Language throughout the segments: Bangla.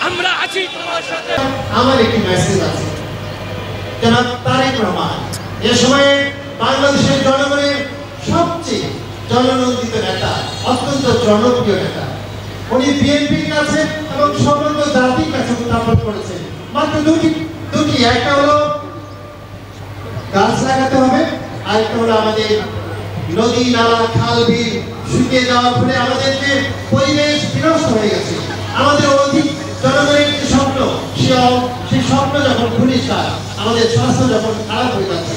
আমরা আছি তোমার সাথে। আমার একটি মেসেজ আছে, জনাব তারেক রহমান এ সময়ে বাংলাদেশের জনগণের সবচেয়ে জননন্দিত নেতা, অত্যন্ত জনপ্রিয় নেতা। উনি বিএনপির কাছে এবং সমগ্র জাতির কাছে উত্থাপন করেছেন মাত্র দুটি, একটা হলো গাছ লাগাতে হবে, আরেকটা হলো আমাদের নদী নালা খাল বিল শুকিয়ে যাওয়ার ফলে আমাদের যে পরিবেশ বিনষ্ট হয়ে গেছে, আমাদের অধিক জনগণের যে স্বপ্ন, সেই স্বপ্ন যখন ঘনিষ্ঠ, আমাদের স্বাস্থ্য যখন খারাপ হয়ে যাচ্ছে।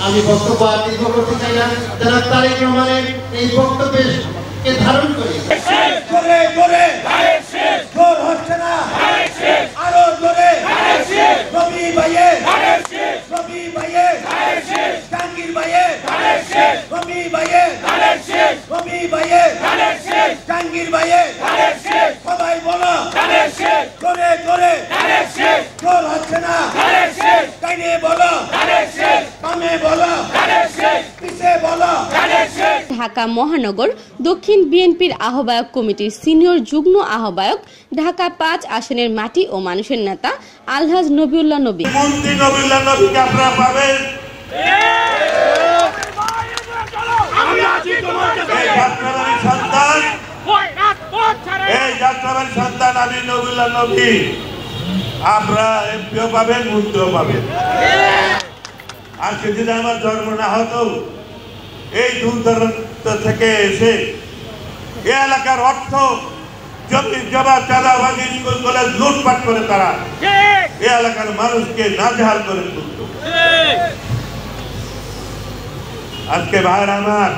আমি বক্তব্য আর দীর্ঘ করতে চাই না, জনাব তারেক রহমানের এই বক্তব্যকে ধারণ করে হচ্ছে না, আরো জোরে রবি ভাইয়ে, জাহাঙ্গীর ভাইয়ে, রবি ভাইয়ে, জাহাঙ্গীর ভাইয়ে, সবাই বলো জোরে জোরে, জোর হচ্ছে না, কাইনে বলো, বামে বলো, পিছে বলো। ঢাকা মহানগর দক্ষিণ বিএনপির আহ্বায়ক কমিটির সিনিয়র যুগ্ম আহ্বায়ক, ঢাকা ৫ আসনের মাটি ও মানুষের নেতা আলহাজ নবিউল্লাহ নবী। মন্ত্রী নবিউল্লাহ নবীকে আপনারা পাবেন। সন্তান আমি নবিউল্লাহ নবী, আপনারা এমপিও পাবেন, মন্ত্রীও পাবেন। আজকে যদি আমার জন্ম না হতো, এই দূর দূরান্ত থেকে এসে এ এলাকার অর্থ জমি জমা চাঁদাবাজি স্কুল কলেজ লুটপাট করে তারা এ এলাকার মানুষকে নাজেহাল করে তুলত। আজকে ভাইয়ের আমার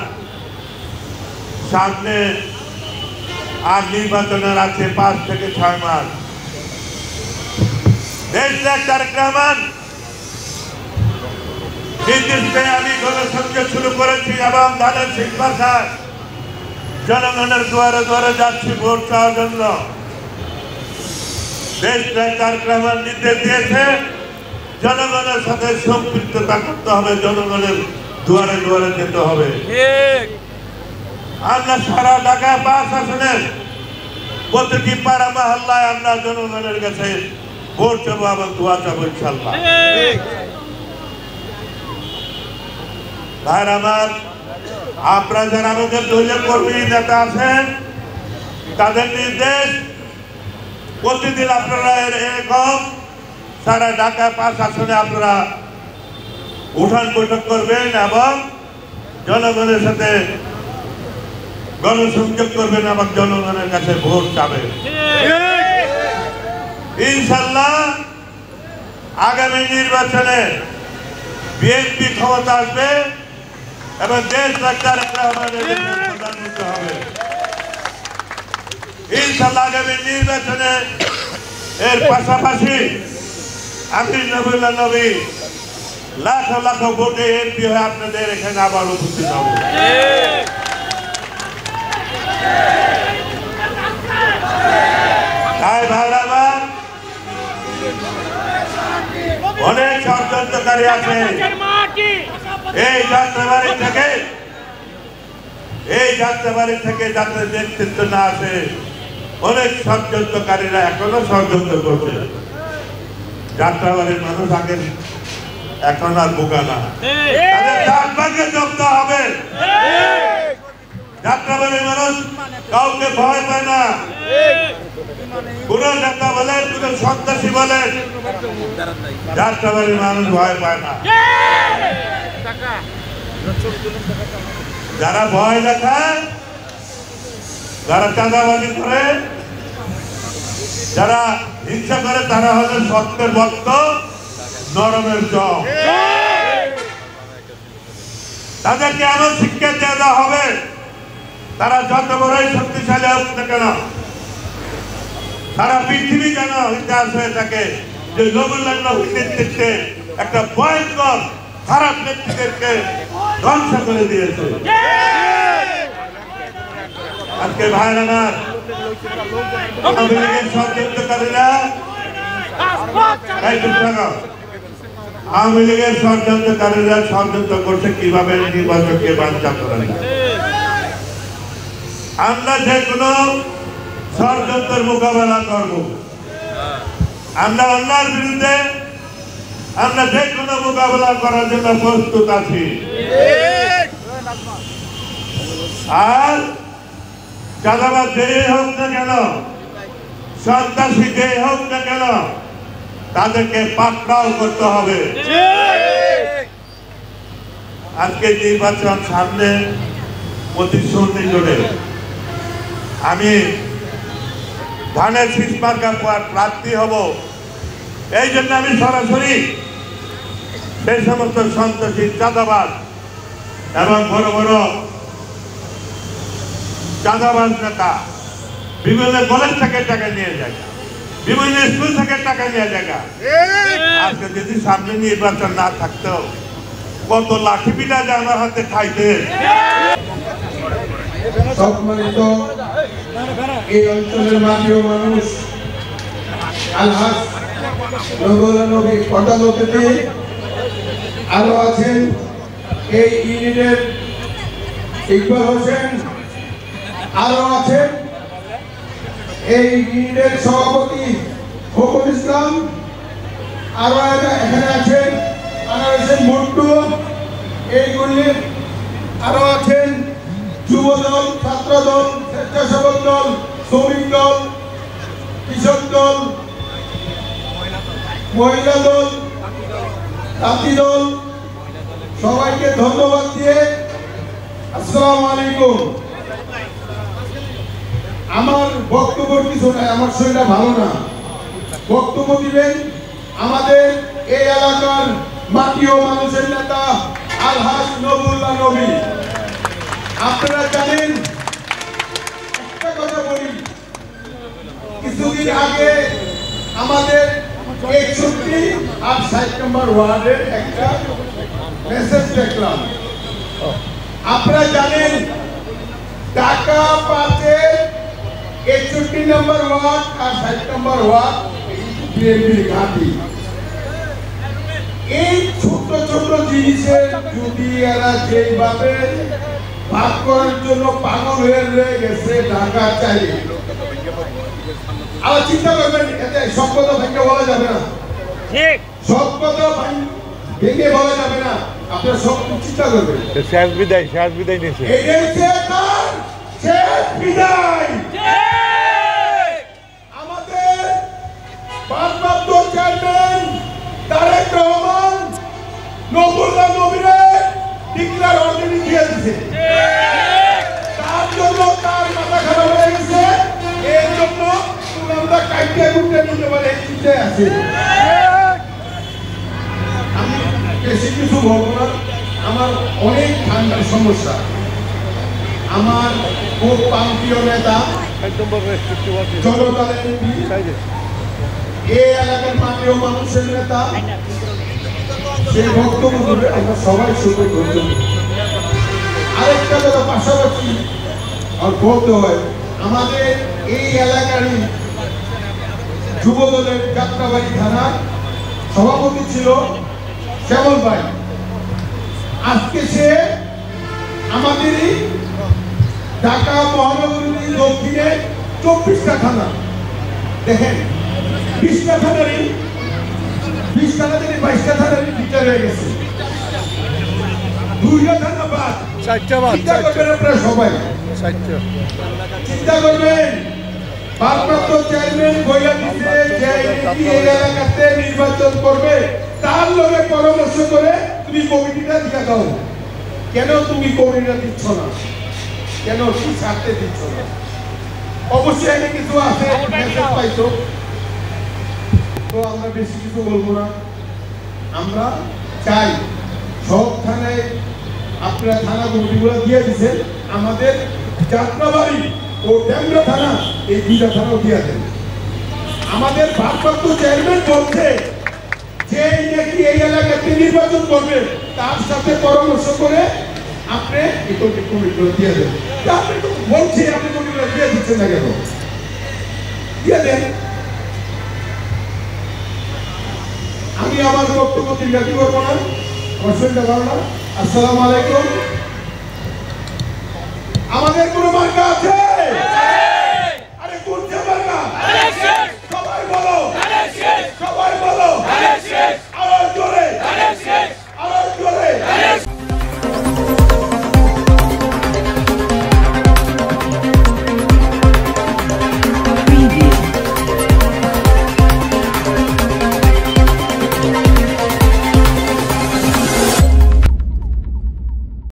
সামনে আর নির্বাচনের আছে ৫ থেকে ৬ মাস। তারেক রহমান নির্দিষ্ট আমি গণসংযোগ শুরু করেছি এবং ধানের শীষ ভাষায় জনগণের দুয়ারে দুয়ারে যাচ্ছি ভোট চাওয়ার জন্য। তারেক রহমান নির্দেশ দিয়েছে জনগণের সাথে সম্পৃক্ততা করতে হবে, জনগণের দুয়ারে দুয়ারে যেতে হবে। আমরা সারা ঢাকা ৫ আসনের প্রতিটি পাড়া মহল্লায় আমরা জনগণের কাছে ভোট চাবো এবং দোয়া চাবো ইনশাআল্লাহ। ভাইরা আমার, আপনারা যারা আমাদের দলীয় কর্মী নেতা আছেন, তাদের নির্দেশ প্রতিদিন আপনারা এরকম সারা ঢাকা ৫ আসনে আপনারা উঠান বৈঠক করবেন এবং জনগণের সাথে গণসংযোগ করবেন এবং জনগণের কাছে ভোট চাবেন। ইনশাআল্লাহ আগামী নির্বাচনে বিএনপি ক্ষমতা আসবে এবং দেশ প্রধানমন্ত্রী হবে। ইনশাআল্লাহ আগামী নির্বাচনে এর পাশাপাশি আমি নবিউল্লাহ নবী লাখ লাখ ভোটে এমপি হয়ে আপনাদের এখানে আবার উপস্থিত হব। তাই ভাইরা আমার, অনেক ষড়যন্ত্রকারী আছে এই যাত্রাবাড়ি থেকে যাতে নেতৃত্ব না আসে, অনেক ষড়যন্ত্রকারীরা এখনো ষড়যন্ত্র করছে। যাত্রাবাড়ির মানুষ আগে এখন আর বোকা না, তাদের জব্দ হবে। যাত্রাবাড়ির মানুষ কাউকে ভয় পায় না, কোন নেতা বলেন, কোন সন্ত্রাসী বলেন, যাত্রাবাড়ির মানুষ ভয় পায় না। যারা ভয় দেখায়, যারা চাঁদাবাজি করে, যারা হিংসা করে, তারা হলেন সত্যের ভক্ত, নরমের জম। তাদেরকে এমন শিক্ষা দেওয়া হবে, তারা যত বড়ই শক্তিশালী হোক না কেন, সারা পৃথিবী যেন ইতিহাস হয়ে থাকে যে নবিউল্লাহ নবীর নেতৃত্বে একটা ভয়ঙ্কর খারাপ নেতৃত্বকে ধ্বংস করে দিয়েছে। আজকে ভাইরা আমার, আওয়ামী লীগের ষড়যন্ত্রকারীরা আওয়ামী লীগের ষড়যন্ত্রকারীরা ষড়যন্ত্র করছে কিভাবে নির্বাচনকে বানচাল করা যায়। আমরা যে কোনো ষড়যন্ত্রের মোকাবেলা করব। আমরা অন্যায়ের বিরুদ্ধে আমরা যে কোনো মোকাবেলা করার জন্য প্রস্তুত আছি। আর চাঁদাবাজ যেই হোক না কেন, সন্ত্রাসী যেই হোক না কেন, তাদেরকে পাকড়াও করতে হবে। আজকে নির্বাচন সামনে, প্রতিশ্রুতি জোরে আমি ধানের শীষ মার্কার প্রার্থী হব। এই জন্য আমি সরাসরি সেই সমস্ত সন্ত্রাসী, চাঁদাবাজ এবং বড় বড় চাঁদাবাজ নেতা বিভিন্ন কলেজ থেকে টাকা নিয়ে যায়, বিভিন্ন স্কুল থেকে টাকা নিয়ে যায়। আজকে যদি সামনে নির্বাচন না থাকতো কত লাঠি পিটা যে আমার হাতে খাইতে। সম্মানিত এই অঞ্চলের মাটিও মানুষ, আলহাজ নবুল্লাহ নবী প্রধান অতিথি, আরো আছেন এই ইউনিটের ইকবাল হোসেন, আরো আছেন এই ইউনিটের সভাপতি ফখরুল ইসলাম, আরো এখানে আছেন আনার হোসেন মন্টু, এইগুলির আরো আছেন যুব দল, ছাত্র দল, স্বেচ্ছাসেবক দল, শ্রমিক দল, কৃষক দল, মহিলা দল, জাতি দল, সবাইকে ধন্যবাদ দিয়ে আসসালামু আলাইকুম। আমার বক্তব্য কিছু নাই, আমার শরীরটা ভালো না। বক্তব্য দিবেন আমাদের এই এলাকার মাটি ও মানুষের নেতা আলহাজ নবুল্লাহ নবী। আপনারা জানেন, একটা কথা বলি, কিছুদিন আগে আমাদের 61 আর 60 নম্বর ওয়ার্ডের একটা মেসেজ দেখলাম। আপনারা জানেন ঢাকা 5-এর 61 নম্বর ওয়ার্ড আর 60 নম্বর ওয়ার্ড বিএনপির ঘাঁটি। এই ছোট ছোট জিনিসের যদি এরা যেভাবে ভাগ করার জন্য পাগল হয়ে রয়ে গেছে ঢাকা চাইলে, আর চিন্তা করবেন এতে সব কথা ভেঙে বলা যাবে না, ঠিক সব কথা ভেঙে বলা যাবে না। আপনারা সব চিন্তা করবেন। শেষ বিদায় নিয়েছে, শেষ বিদায়। আমাদের ভারপ্রাপ্ত চেয়ারম্যান তারেক রহমান নবুল্লাহ নবীরে ডিক্লার অলরেডি দিয়ে দিয়েছে। তার জন্য তার মাথা খারাপ হয়ে গেছে, এর জন্য আমরা কাইটে গুটে নিতে পারি এই চিন্তায় আছে। আমি বেশি কিছু বলবো না, আমার অনেক ঠান্ডার সমস্যা। আমার খুব প্রান্তীয় নেতা জনতার এমপি, এই এলাকার মাটি ও মানুষের নেতা, সেই বক্তব্য দেবে, আমরা সবাই শুনে করতে। আরেকটা কথা পাশাপাশি আর বলতে হয়, আমাদের এই এলাকারই যুবদলের যাত্রাবাড়ি থানার সভাপতি ছিল শ্যামল ভাই। আজকে সে আমাদেরই ঢাকা মহানগরীর দক্ষিণে 24টা থানা, দেখেন 20টা থানারই 20টা থেকে 22টা থানারই বিচার হয়ে গেছে। 2টা থানা বাদ, 4টা বাদ। চিন্তা করবেন আপনারা সবাই, চিন্তা করবেন। ভারপ্রাপ্ত চেয়ারম্যান বইলা দিচ্ছে যে এই এলাকাতে নির্বাচন করবে, তার লগে পরামর্শ করে তুমি কমিটিটা দিয়ে দাও। কেন তুমি কমিটিটা দিচ্ছ না? কেন কি ছাড়তে দিচ্ছ না? অবশ্যই এখানে কিছু আছে, মেসেজ পাইছো, তো আমরা বেশি কিছু বলবো না। আমরা চাই সব থানায় আপনারা থানা কমিটিগুলো দিয়ে দিচ্ছেন, আমাদের যাত্রাবাড়ি ও ড্যামরা থানা এই 2টা থানাও দিয়ে দেন। আমাদের ভারপ্রাপ্ত চেয়ারম্যান বলছে যে নাকি এই এলাকাতে নির্বাচন করবে, তার সাথে পরামর্শ করে আপনি এই কমিটিগুলো দিয়ে দেন। আপনি তো বলছি আপনি কমিটিগুলো দিয়ে দিচ্ছেন না, কেন দিয়ে দেন? আমি আমার বক্তব্য দীর্ঘায়িত করবো না, অসুবিধা করো না। আসসালামু আলাইকুম। আমাদের কোনো মার্কা আছে?